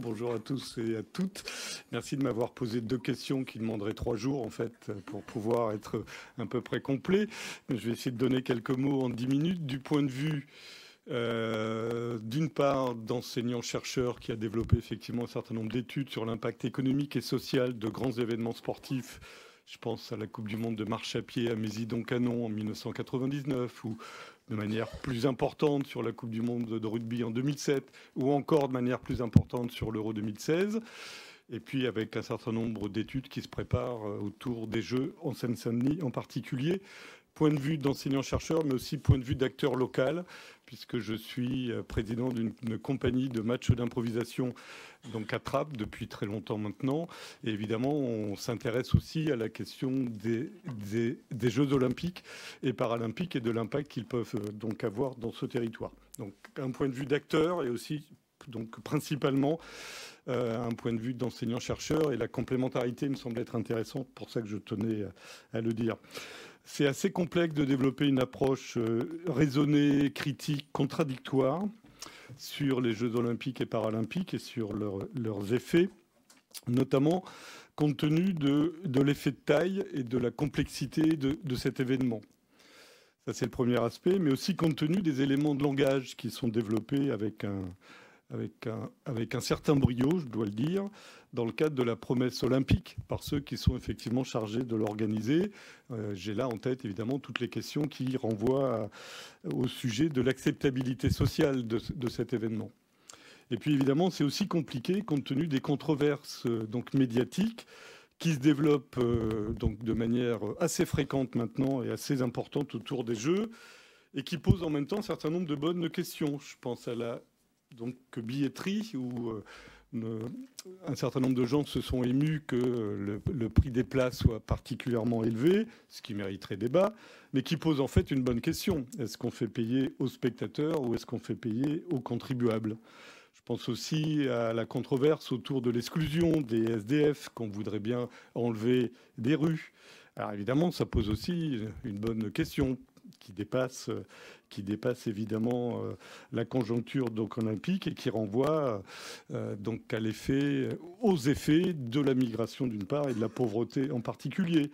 Bonjour à tous et à toutes. Merci de m'avoir posé 2 questions qui demanderaient 3 jours, en fait, pour pouvoir être à peu près complet. Je vais essayer de donner quelques mots en 10 minutes. Du point de vue, d'une part, d'enseignants-chercheurs qui a développé effectivement un certain nombre d'études sur l'impact économique et social de grands événements sportifs. Je pense à la Coupe du Monde de marche à pied à Mézidon-Canon en 1999, ou de manière plus importante sur la Coupe du Monde de rugby en 2007, ou encore de manière plus importante sur l'Euro 2016. Et puis avec un certain nombre d'études qui se préparent autour des Jeux en Seine-Saint-Denis en particulier. Point de vue d'enseignant-chercheur, mais aussi point de vue d'acteur local, puisque je suis président d'une compagnie de matchs d'improvisation donc à Trappes depuis très longtemps maintenant. Et évidemment, on s'intéresse aussi à la question des Jeux olympiques et paralympiques et de l'impact qu'ils peuvent donc avoir dans ce territoire. Donc un point de vue d'acteur et aussi donc principalement un point de vue d'enseignant-chercheur, et la complémentarité me semble être intéressante, pour ça que je tenais à le dire. C'est assez complexe de développer une approche raisonnée, critique, contradictoire sur les Jeux olympiques et paralympiques et sur leurs effets, notamment compte tenu de l'effet de taille et de la complexité de cet événement. Ça, c'est le premier aspect, mais aussi compte tenu des éléments de langage qui sont développés avec un certain brio, je dois le dire, dans le cadre de la promesse olympique, par ceux qui sont effectivement chargés de l'organiser. J'ai là en tête, évidemment, toutes les questions qui renvoient au sujet de l'acceptabilité sociale de cet événement. Et puis, évidemment, c'est aussi compliqué compte tenu des controverses donc, médiatiques qui se développent donc, de manière assez fréquente maintenant et assez importante autour des Jeux, et qui posent en même temps un certain nombre de bonnes questions. Je pense à la billetterie, où un certain nombre de gens se sont émus que le prix des places soit particulièrement élevé, ce qui mériterait débat, mais qui pose en fait une bonne question. Est-ce qu'on fait payer aux spectateurs ou est-ce qu'on fait payer aux contribuables ? Je pense aussi à la controverse autour de l'exclusion des SDF qu'on voudrait bien enlever des rues. Alors évidemment, ça pose aussi une bonne question qui dépasse évidemment la conjoncture donc olympique, et qui renvoie donc aux effets de la migration d'une part et de la pauvreté en particulier,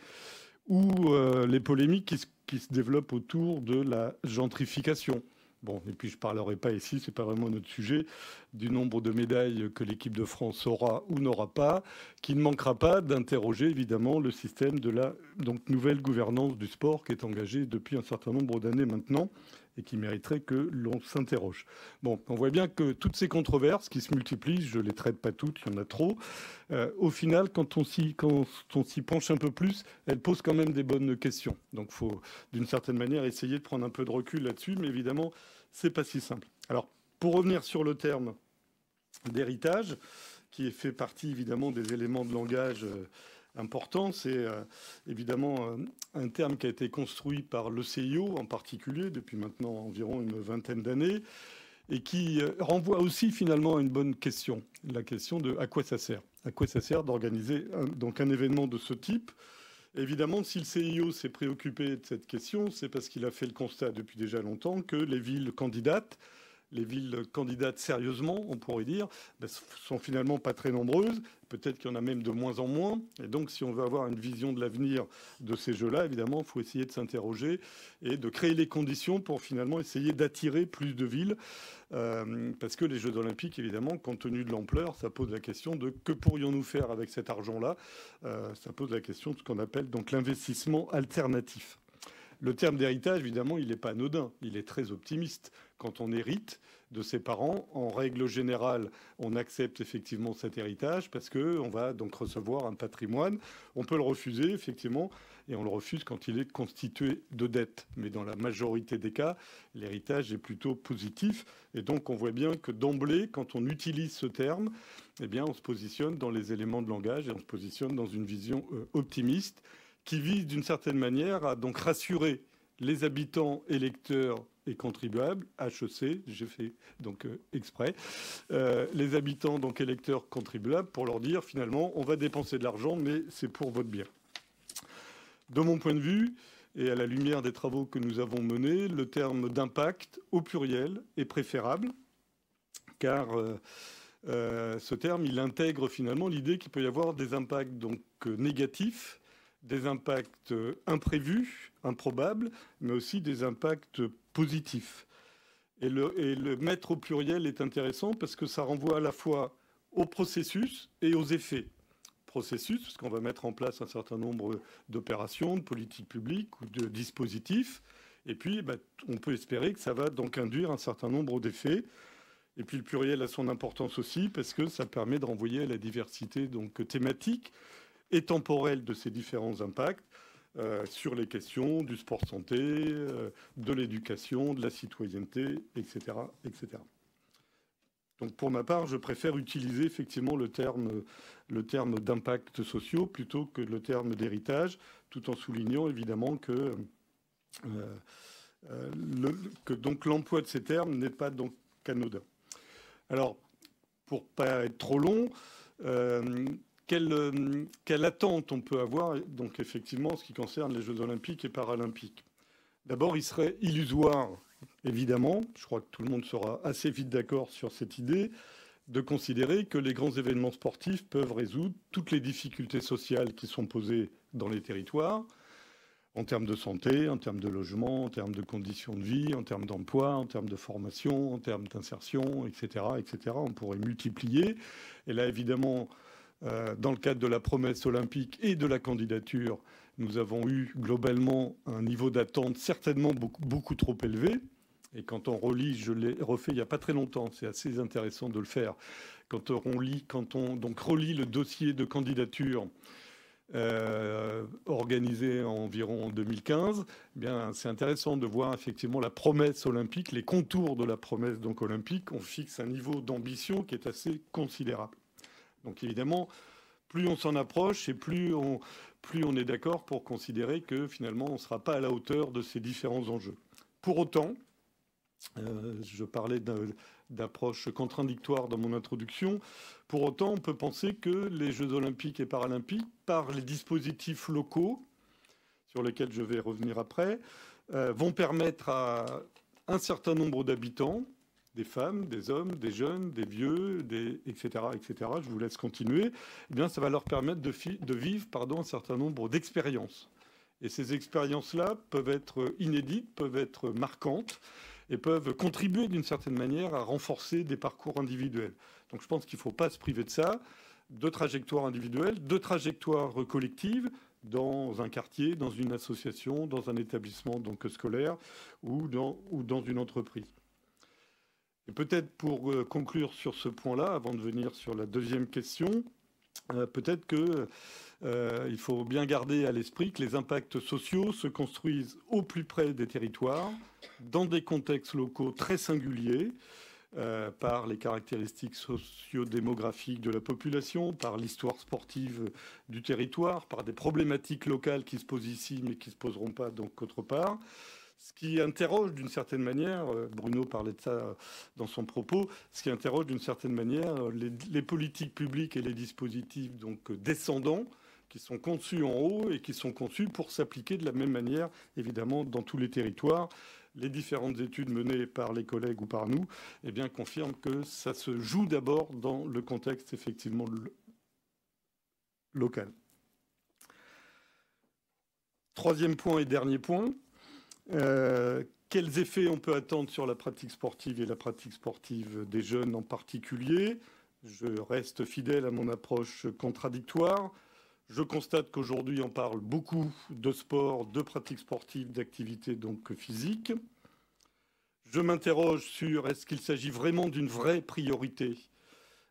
ou les polémiques qui se développent autour de la gentrification. Bon, et puis je ne parlerai pas ici, ce n'est pas vraiment notre sujet, du nombre de médailles que l'équipe de France aura ou n'aura pas, qui ne manquera pas d'interroger évidemment le système de la donc, nouvelle gouvernance du sport qui est engagée depuis un certain nombre d'années maintenant et qui mériterait que l'on s'interroge. Bon, on voit bien que toutes ces controverses qui se multiplient, je ne les traite pas toutes, il y en a trop, au final, quand on s'y penche un peu plus, elles posent quand même des bonnes questions. Donc il faut d'une certaine manière essayer de prendre un peu de recul là-dessus, mais évidemment, c'est pas si simple. Alors, pour revenir sur le terme d'héritage, qui fait partie évidemment des éléments de langage importants, c'est évidemment un terme qui a été construit par le CIO en particulier depuis maintenant environ une vingtaine d'années, et qui renvoie aussi finalement à une bonne question, la question de à quoi ça sert. À quoi ça sert d'organiser un événement de ce type ? Évidemment, si le CIO s'est préoccupé de cette question, c'est parce qu'il a fait le constat depuis déjà longtemps que les villes candidates sérieusement, on pourrait dire, sont finalement pas très nombreuses. Peut-être qu'il y en a même de moins en moins. Et donc, si on veut avoir une vision de l'avenir de ces Jeux-là, évidemment, il faut essayer de s'interroger et de créer les conditions pour finalement essayer d'attirer plus de villes. Parce que les Jeux olympiques, évidemment, compte tenu de l'ampleur, ça pose la question de que pourrions-nous faire avec cet argent-là. Ça pose la question de ce qu'on appelle donc l'investissement alternatif. Le terme d'héritage, évidemment, il n'est pas anodin, il est très optimiste. Quand on hérite de ses parents, en règle générale, on accepte effectivement cet héritage parce qu'on va donc recevoir un patrimoine. On peut le refuser, effectivement, et on le refuse quand il est constitué de dettes. Mais dans la majorité des cas, l'héritage est plutôt positif. Et donc, on voit bien que d'emblée, quand on utilise ce terme, eh bien, on se positionne dans les éléments de langage et on se positionne dans une vision optimiste qui vise d'une certaine manière à donc rassurer les habitants, électeurs et contribuables, HEC, j'ai fait donc exprès, les habitants, donc électeurs, contribuables, pour leur dire finalement on va dépenser de l'argent, mais c'est pour votre bien. De mon point de vue, et à la lumière des travaux que nous avons menés, le terme d'impact au pluriel est préférable, car ce terme, il intègre finalement l'idée qu'il peut y avoir des impacts donc négatifs, des impacts imprévus, improbables, mais aussi des impacts positifs. Et le mettre au pluriel est intéressant parce que ça renvoie à la fois au processus et aux effets. Processus, parce qu'on va mettre en place un certain nombre d'opérations, de politiques publiques ou de dispositifs. Et puis, on peut espérer que ça va donc induire un certain nombre d'effets. Et puis, le pluriel a son importance aussi parce que ça permet de renvoyer à la diversité donc, thématique et temporelle de ces différents impacts sur les questions du sport-santé, de l'éducation, de la citoyenneté, etc., etc. Donc pour ma part, je préfère utiliser effectivement le terme d'impact sociaux plutôt que le terme d'héritage, tout en soulignant évidemment que donc l'emploi de ces termes n'est pas donc anodin. Alors, pour pas être trop long, quelle attente on peut avoir donc effectivement en ce qui concerne les Jeux olympiques et paralympiques? D'abord, il serait illusoire, évidemment, je crois que tout le monde sera assez vite d'accord sur cette idée, de considérer que les grands événements sportifs peuvent résoudre toutes les difficultés sociales qui sont posées dans les territoires, en termes de santé, en termes de logement, en termes de conditions de vie, en termes d'emploi, en termes de formation, en termes d'insertion, etc., etc. On pourrait multiplier. Et là, évidemment, dans le cadre de la promesse olympique et de la candidature, nous avons eu globalement un niveau d'attente certainement beaucoup trop élevé. Et quand on relit, je l'ai refait il n'y a pas très longtemps, c'est assez intéressant de le faire. Quand on donc relit le dossier de candidature organisé environ en 2015, eh bien, c'est intéressant de voir effectivement la promesse olympique, les contours de la promesse donc olympique. On fixe un niveau d'ambition qui est assez considérable. Donc évidemment, plus on s'en approche et plus on est d'accord pour considérer que finalement on ne sera pas à la hauteur de ces différents enjeux. Pour autant, je parlais d'approche contradictoire dans mon introduction. Pour autant, on peut penser que les Jeux olympiques et paralympiques, par les dispositifs locaux, sur lesquels je vais revenir après, vont permettre à un certain nombre d'habitants, des femmes, des hommes, des jeunes, des vieux, etc., etc., je vous laisse continuer, eh bien, ça va leur permettre de vivre un certain nombre d'expériences. Et ces expériences-là peuvent être inédites, peuvent être marquantes, et peuvent contribuer d'une certaine manière à renforcer des parcours individuels. Donc je pense qu'il ne faut pas se priver de ça, de trajectoires individuelles, de trajectoires collectives dans un quartier, dans une association, dans un établissement donc scolaire ou dans une entreprise. Et peut-être pour conclure sur ce point-là, avant de venir sur la deuxième question, peut-être qu'il faut bien garder à l'esprit que les impacts sociaux se construisent au plus près des territoires, dans des contextes locaux très singuliers, par les caractéristiques socio-démographiques de la population, par l'histoire sportive du territoire, par des problématiques locales qui se posent ici mais qui ne se poseront pas donc autre part. Ce qui interroge d'une certaine manière, Bruno parlait de ça dans son propos, ce qui interroge d'une certaine manière les politiques publiques et les dispositifs donc descendants qui sont conçus en haut et qui sont conçus pour s'appliquer de la même manière, évidemment, dans tous les territoires. Les différentes études menées par les collègues ou par nous, eh bien, confirment que ça se joue d'abord dans le contexte effectivement local. Troisième point et dernier point. Quels effets on peut attendre sur la pratique sportive et la pratique sportive des jeunes en particulier? Je reste fidèle à mon approche contradictoire. Je constate qu'aujourd'hui, on parle beaucoup de sport, de pratique sportive, d'activité donc physique. Je m'interroge sur est-ce qu'il s'agit vraiment d'une vraie priorité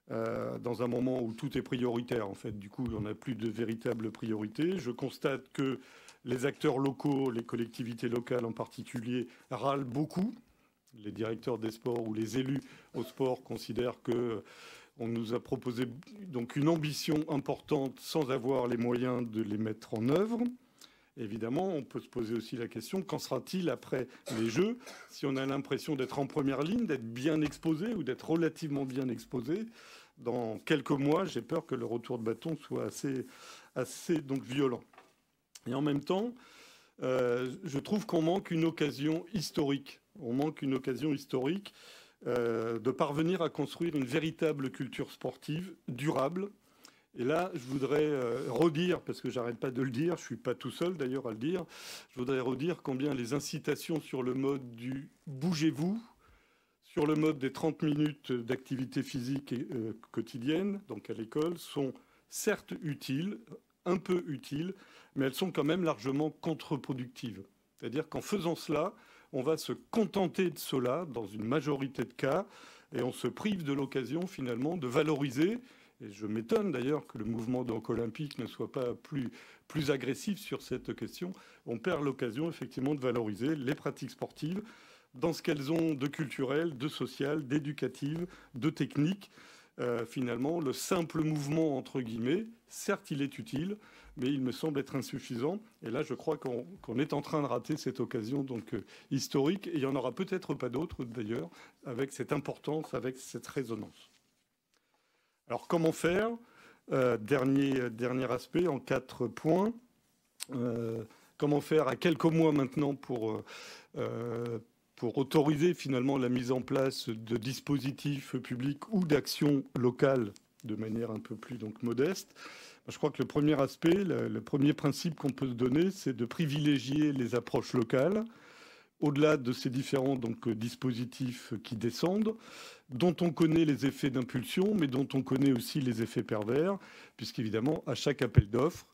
dans un moment où tout est prioritaire. En fait, du coup, on n'a plus de véritable priorité. Je constate que les acteurs locaux, les collectivités locales en particulier, râlent beaucoup. Les directeurs des sports ou les élus au sport considèrent qu'on nous a proposé donc une ambition importante sans avoir les moyens de les mettre en œuvre. Évidemment, on peut se poser aussi la question, qu'en sera-t-il après les Jeux si on a l'impression d'être en première ligne, d'être bien exposé ou d'être relativement bien exposé? Dans quelques mois, j'ai peur que le retour de bâton soit assez donc violent. Et en même temps, je trouve qu'on manque une occasion historique. On manque une occasion historique de parvenir à construire une véritable culture sportive durable. Et là, je voudrais redire, parce que j'arrête pas de le dire, je suis pas tout seul d'ailleurs à le dire, je voudrais redire combien les incitations sur le mode du « bougez-vous », sur le mode des 30 minutes d'activité physique quotidienne, donc à l'école, sont certes utiles, un peu utiles, mais elles sont quand même largement contre-productives. C'est-à-dire qu'en faisant cela, on va se contenter de cela dans une majorité de cas, et on se prive de l'occasion finalement de valoriser, et je m'étonne d'ailleurs que le mouvement donc olympique ne soit pas plus agressif sur cette question, on perd l'occasion effectivement de valoriser les pratiques sportives dans ce qu'elles ont de culturel, de social, d'éducative, de technique. Finalement, le simple mouvement, entre guillemets, certes, il est utile, mais il me semble être insuffisant. Et là, je crois qu'on est en train de rater cette occasion donc, historique. Et il n'y en aura peut-être pas d'autres, d'ailleurs, avec cette importance, avec cette résonance. Alors, comment faire dernier aspect, en 4 points. Comment faire à quelques mois maintenant pour autoriser finalement la mise en place de dispositifs publics ou d'actions locales de manière un peu plus donc modeste. Je crois que le premier aspect, le premier principe qu'on peut se donner, c'est de privilégier les approches locales, au-delà de ces différents donc, dispositifs qui descendent, dont on connaît les effets d'impulsion, mais dont on connaît aussi les effets pervers, puisqu'évidemment, à chaque appel d'offres,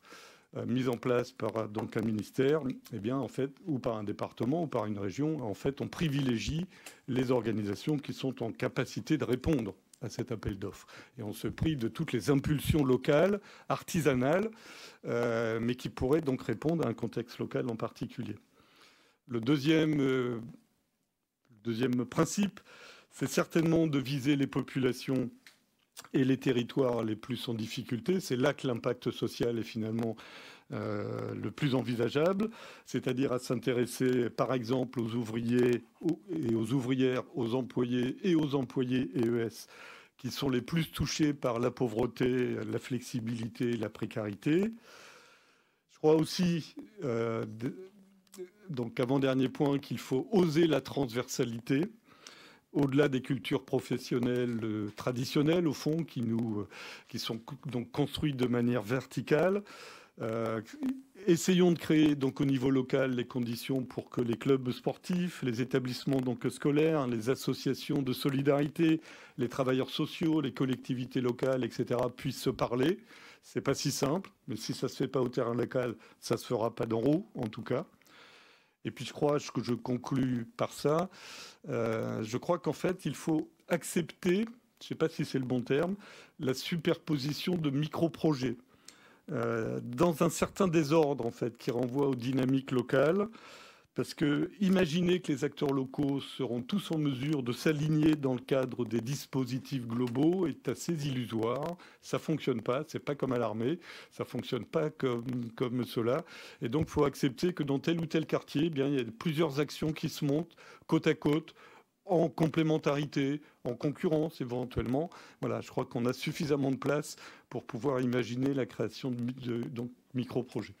mise en place par donc un ministère, eh bien, en fait, ou par un département ou par une région, en fait, on privilégie les organisations qui sont en capacité de répondre à cet appel d'offres. Et on se prive de toutes les impulsions locales, artisanales, mais qui pourraient donc répondre à un contexte local en particulier. Le deuxième principe, c'est certainement de viser les populations et les territoires les plus en difficulté. C'est là que l'impact social est finalement le plus envisageable, c'est-à-dire à s'intéresser par exemple aux ouvriers et aux ouvrières, aux employés et aux employés EES qui sont les plus touchés par la pauvreté, la flexibilité, la précarité. Je crois aussi, donc avant-dernier point, qu'il faut oser la transversalité, au-delà des cultures professionnelles traditionnelles, au fond, qui sont donc construites de manière verticale. Essayons de créer donc au niveau local les conditions pour que les clubs sportifs, les établissements donc scolaires, les associations de solidarité, les travailleurs sociaux, les collectivités locales, etc. puissent se parler. C'est pas si simple, mais si ça se fait pas au terrain local, ça se fera pas d'en haut, en tout cas. Et puis je crois que je conclus par ça. Je crois qu'en fait, il faut accepter, je ne sais pas si c'est le bon terme, la superposition de micro-projets dans un certain désordre en fait, qui renvoie aux dynamiques locales. Parce que imaginer que les acteurs locaux seront tous en mesure de s'aligner dans le cadre des dispositifs globaux est assez illusoire. Ça fonctionne pas, c'est pas comme à l'armée, ça fonctionne pas comme cela. Et donc, il faut accepter que dans tel ou tel quartier, eh bien, il y a plusieurs actions qui se montent côte à côte, en complémentarité, en concurrence éventuellement. Voilà, je crois qu'on a suffisamment de place pour pouvoir imaginer la création de donc, micro-projets.